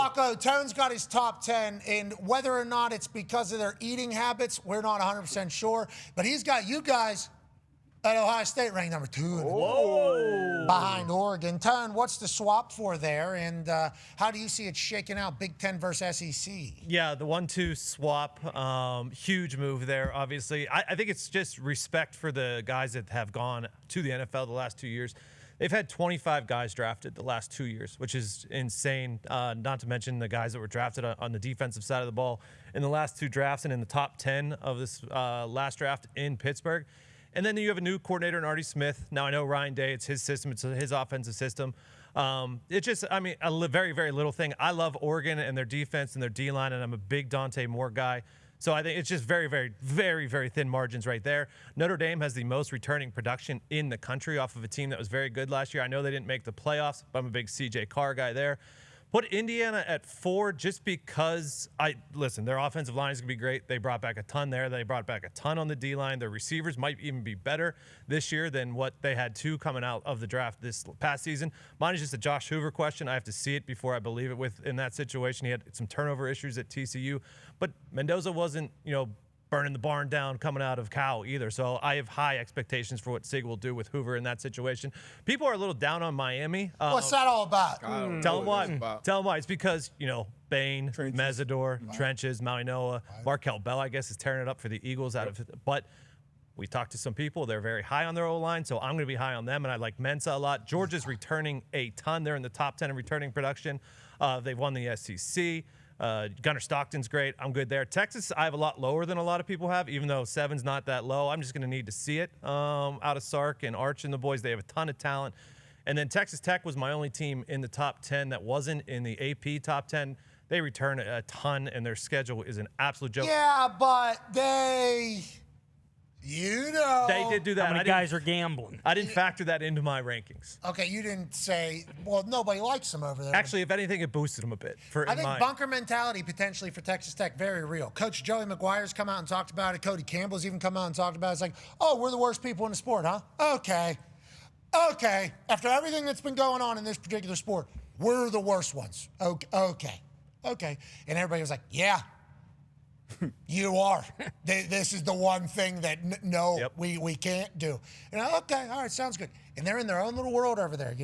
Paco, Tone's got his top 10, and whether or not it's because of their eating habits, we're not 100% sure. But he's got you guys at Ohio State ranked number 2. Whoa. Behind Oregon. Tone, what's the swap for there, and how do you see it shaking out, Big Ten versus SEC? Yeah, the 1-2 swap, huge move there, obviously. I think it's just respect for the guys that have gone to the NFL the last 2 years. They've had 25 guys drafted the last 2 years, which is insane, not to mention the guys that were drafted on the defensive side of the ball in the last 2 drafts and in the top 10 of this last draft in Pittsburgh. And then you have a new coordinator in Artie Smith. Now, I know Ryan Day, it's his system, it's his offensive system. It's just, I mean, a very, very little thing. I love Oregon and their defense and their D-line, and I'm a big Dante Moore guy. So I think it's just very, very, very, very thin margins right there. Notre Dame has the most returning production in the country off of a team that was very good last year. I know they didn't make the playoffs, but I'm a big CJ Carr guy there. Put Indiana at 4 just because listen, their offensive line is going to be great. They brought back a ton there. They brought back a ton on the D-line. Their receivers might even be better this year than what they had 2 coming out of the draft this past season. Mine is just a Josh Hoover question. I have to see it before I believe it in that situation. He had some turnover issues at TCU, but Mendoza wasn't, burning the barn down coming out of Cal either. So I have high expectations for what Sig will do with Hoover in that situation. People are a little down on Miami. What's that all about? Tell them why. Tell them why. It's because, Bain, Mesidor, Trenches, Maui Noah, Markel Bell, I guess, is tearing it up for the Eagles out of it. But we talked to some people. They're very high on their O-line, so I'm going to be high on them, and I like Mensa a lot. Georgia's returning a ton. They're in the top 10 in returning production. They've won the SEC. Gunnar Stockton's great. I'm good there. Texas, I have a lot lower than a lot of people have, even though 7's not that low. I'm just going to need to see it out of Sark and Arch and the boys. They have a ton of talent. And then Texas Tech was my only team in the top 10 that wasn't in the AP top 10. They return a ton, and their schedule is an absolute joke. Yeah, but they did do that. How many guys are gambling? I didn't factor that into my rankings. Okay, you didn't say, well, nobody likes them over there. Actually, if anything, it boosted them a bit. I think bunker mentality potentially for Texas Tech, very real. Coach Joey McGuire's come out and talked about it. Cody Campbell's even come out and talked about it. It's like, oh, we're the worst people in the sport, huh? Okay. After everything that's been going on in this particular sport, we're the worst ones. Okay. And everybody was like, yeah. You are. This is the one thing that we can't do. Okay, all right, sounds good. And they're in their own little world over there,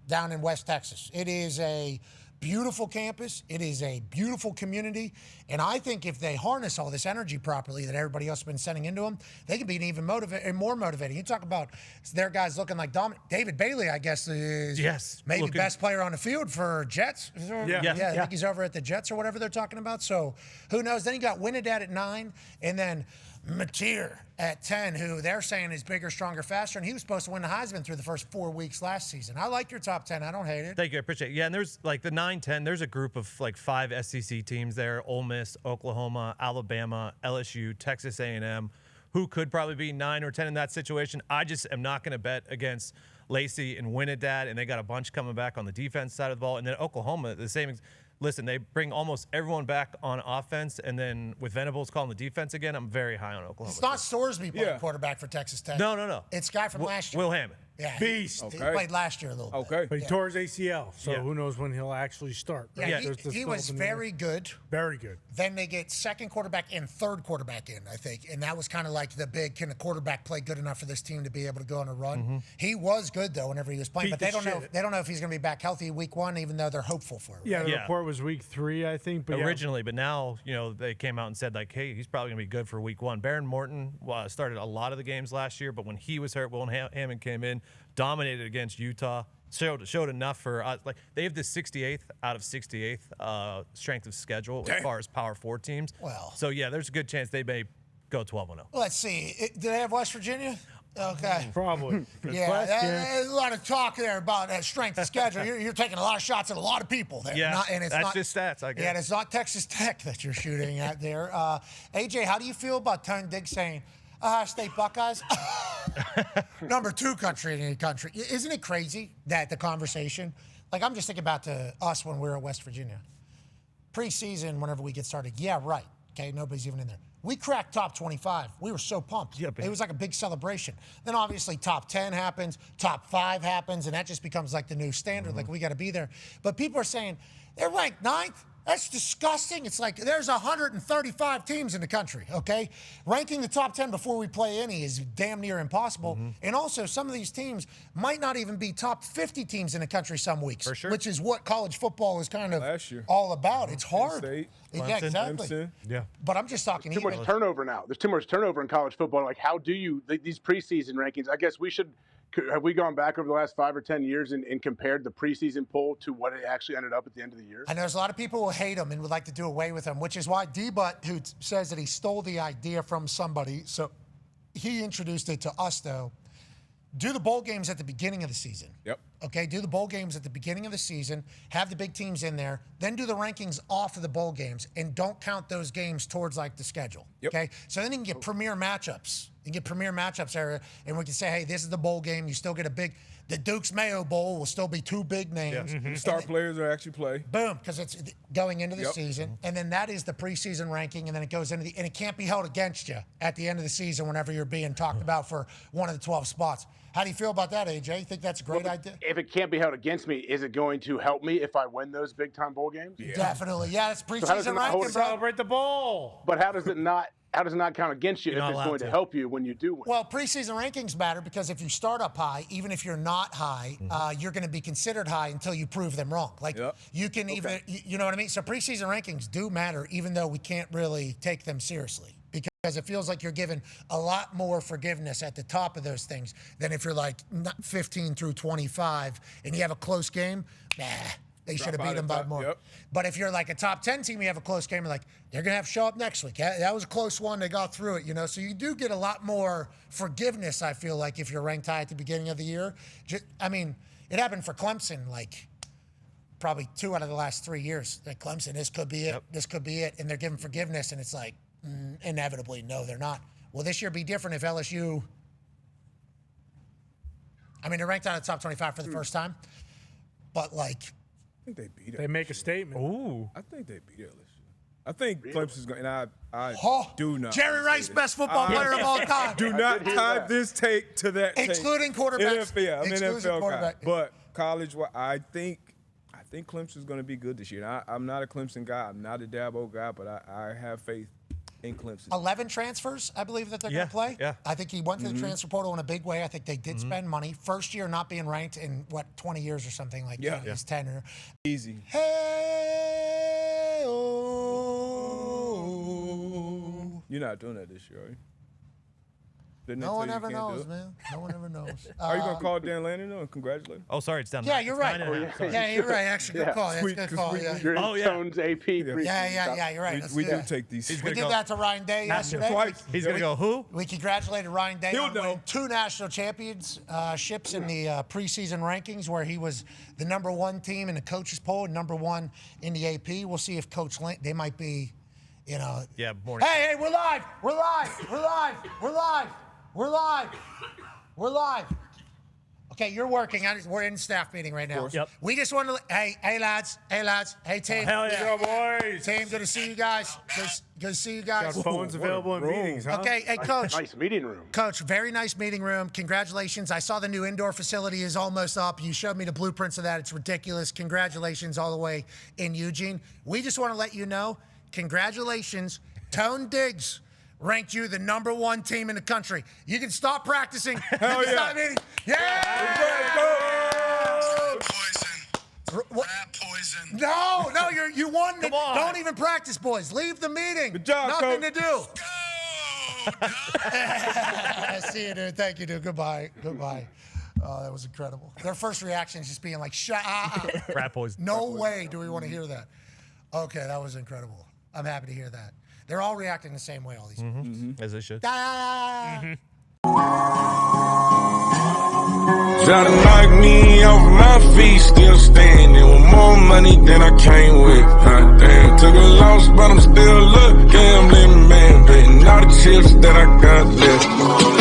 down in West Texas. It is a beautiful campus. It is a beautiful community. And I think if they harness all this energy properly that everybody else has been sending into them, they can be even more motivating. You talk about their guys looking like dominant. David Bailey, I guess, is maybe best player on the field for Jets. I think he's over at the Jets or whatever they're talking about. So who knows? Then you got Winnedad at 9, and then Mateer at 10, who they're saying is bigger, stronger, faster, and he was supposed to win the Heisman through the first 4 weeks last season. I like your top 10. I don't hate it. Thank you. I appreciate it. Yeah, and there's like the 9-10. There's a group of like 5 SEC teams there: Ole Miss, Oklahoma, Alabama, LSU, Texas A&M, who could probably be 9 or 10 in that situation. I just am not going to bet against Lacey and Winnedad, and they got a bunch coming back on the defense side of the ball. And then Oklahoma, the same. Listen, they bring almost everyone back on offense, and then with Venables calling the defense again, I'm very high on Oklahoma. It's not Sorsby playing quarterback for Texas Tech. No. It's a guy from last year. Will Hammond. Yeah, Beast. He played last year a little bit. But he tore his ACL, so who knows when he'll actually start. Right? Yeah, he was very good. Very good. Then they get second quarterback and third quarterback in, I think. And that was kind of like the big, can a quarterback play good enough for this team to be able to go on a run? Mm-hmm. He was good, though, whenever he was playing. But they don't know if he's going to be back healthy week 1, even though they're hopeful for it. Yeah, the report was week 3, I think. But originally, but now, they came out and said, like, hey, he's probably going to be good for week 1. Baron Morton started a lot of the games last year, but when he was hurt, Will Hammond came in, dominated against Utah, showed enough for us. Like, they have the 68th out of 68th strength of schedule as far as Power 4 teams. Well, so yeah, there's a good chance they may go 12-0. Let's see. Do they have West Virginia? Okay. Probably. There's a lot of talk there about strength of schedule. You're taking a lot of shots at a lot of people there. Yeah, that's just stats, I guess. Yeah, and it's not Texas Tech that you're shooting at there. AJ, how do you feel about Tone Diggs saying, Ohio State Buckeyes, number 2 country in any country? Isn't it crazy that the conversation, like I'm just thinking about us when we were at West Virginia. Preseason, whenever we get started, yeah, right. Okay, nobody's even in there. We cracked top 25. We were so pumped. Yeah, it was like a big celebration. Then obviously top 10 happens, top 5 happens, and that just becomes like the new standard. Like we got to be there. But people are saying They're ranked 9th. That's disgusting. It's like there's 135 teams in the country, okay? Ranking the top 10 before we play any is damn near impossible. And also, some of these teams might not even be top 50 teams in the country some weeks, For sure. which is what college football is kind of Last year. all about. It's hard. State, Yeah, exactly. Clemson. Yeah. But I'm just talking Too even. much turnover now. There's too much turnover in college football. Like, how do you these preseason rankings? I guess have we gone back over the last 5 or 10 years and compared the preseason poll to what it actually ended up at the end of the year? I know there's a lot of people who hate him and would like to do away with him, which is why D-Butt, who says that he stole the idea from somebody, so he introduced it to us, though. Do the bowl games at the beginning of the season. Yep. Okay, do the bowl games at the beginning of the season, have the big teams in there, then do the rankings off of the bowl games, and don't count those games towards, like, the schedule. Yep. Okay? So then you can get premier matchups. You can get premier matchups area, and we can say, hey, this is the bowl game. You still get the Duke's Mayo Bowl will still be 2 big names. Star players will actually play. Boom, because it's going into the Yep. season, and then that is the preseason ranking, and then it goes into and it can't be held against you at the end of the season whenever you're being talked about for one of the 12 spots. How do you feel about that, AJ? You think that's a great idea? If it can't be held against me, is it going to help me if I win those big-time bowl games? Yeah. Definitely. Yeah, it's how does preseason it not hold ranking, it bro. Celebrate the bowl. But how does it not count against you You're if not it's allowed going to to. help you when you do win? Well, preseason rankings matter because if you start up high, even if you're not high, you're going to be considered high until you prove them wrong. Like Yep. you can even, you know what I mean? So preseason rankings do matter, even though we can't really take them seriously because it feels like you're given a lot more forgiveness at the top of those things than if you're like 15 through 25 and you have a close game. Nah. They should have out beat them at by top, more. yep. But if you're like a top 10 team, you have a close game, you're like, they're going to have to show up next week. That was a close one. They got through it, you know. So you do get a lot more forgiveness, I feel like, if you're ranked high at the beginning of the year. I mean, it happened for Clemson, like, probably 2 out of the last 3 years. Like, Clemson, this could be it. Yep. This could be it. And they're given forgiveness, and it's like, inevitably, no, they're not. Will this year be different if LSU... I mean, they're ranked out of the top 25 for the first time. But, like... I think they beat it. They make a statement. Ooh. I think they beat LSU. I think Clemson's going to, and Oh, do not. Jerry Rice, best football player of all time. Do not tie this take to that take. Excluding quarterbacks. NFL, I'm an Excluding NFL guy. quarterback. But college, I think Clemson's going to be good this year. And I'm not a Clemson guy. I'm not a Dabo guy, but I have faith in Clemson. 11 transfers, I believe that they're going Yeah, to play. yeah. I think he went to the transfer portal in a big way. I think they did spend money. First year not being ranked in, 20 years or something like that. Yeah. His tenure. Easy. Hey, oh. You're not doing that this year, are you? Didn't they No tell one you ever you can't do knows, it? man. No one ever knows. Are you going to call Dan Lanning though and congratulate him? Oh, sorry, it's down. Yeah, nine. you're It's right. 9.5. Sorry. Yeah, you're right. Actually, good Yeah. call. That's a Sweet, good 'cause call. we- Yeah. You're in Oh, yeah. Stone's AP. preseason Yeah, stuff. you're right. Let's We do do that. take these. He's We gonna did go- that to Ryan Day yesterday. Twice. He's going to go, who? We congratulated Ryan Day He'll on know. winning 2 national championships in the preseason rankings, where he was the number 1 team in the coaches poll and number 1 in the AP. We'll see if Coach Lane, they might be, you know. Yeah, more. Hey, we're live. We're live. We're live. We're live. We're live. We're live. Okay, you're working. We're in staff meeting right now. Yep. We just want to. Hey, lads. Hey, team. Hell yeah. Go, boys. Team, good to see you guys. Good to see you guys. Got phones available in meetings, huh? Okay, hey, Coach. Nice meeting room. Coach, very nice meeting room. Congratulations. I saw the new indoor facility is almost up. You showed me the blueprints of that. It's ridiculous. Congratulations all the way in Eugene. We just want to let you know, congratulations. Tone Diggs ranked you the number 1 team in the country. You can stop practicing. Hell yeah. Stop meeting. Yeah! Poison. Rat poison. No, you won. Come on. Don't even practice, boys. Leave the meeting. Good job, Nothing Coach. to do. Go! I see you, dude. Thank you, dude. Goodbye. Oh, that was incredible. Their first reaction is just being like, shut up. Rat boys. No way do we want to hear that. Okay, that was incredible. I'm happy to hear that. They're all reacting the same way, all these people. As they should. Ah. Try to knock me off my feet, still standing with more money than I came with. Hot damn, took a loss, but I'm still up. Gambling man, betting all the chips that I got left.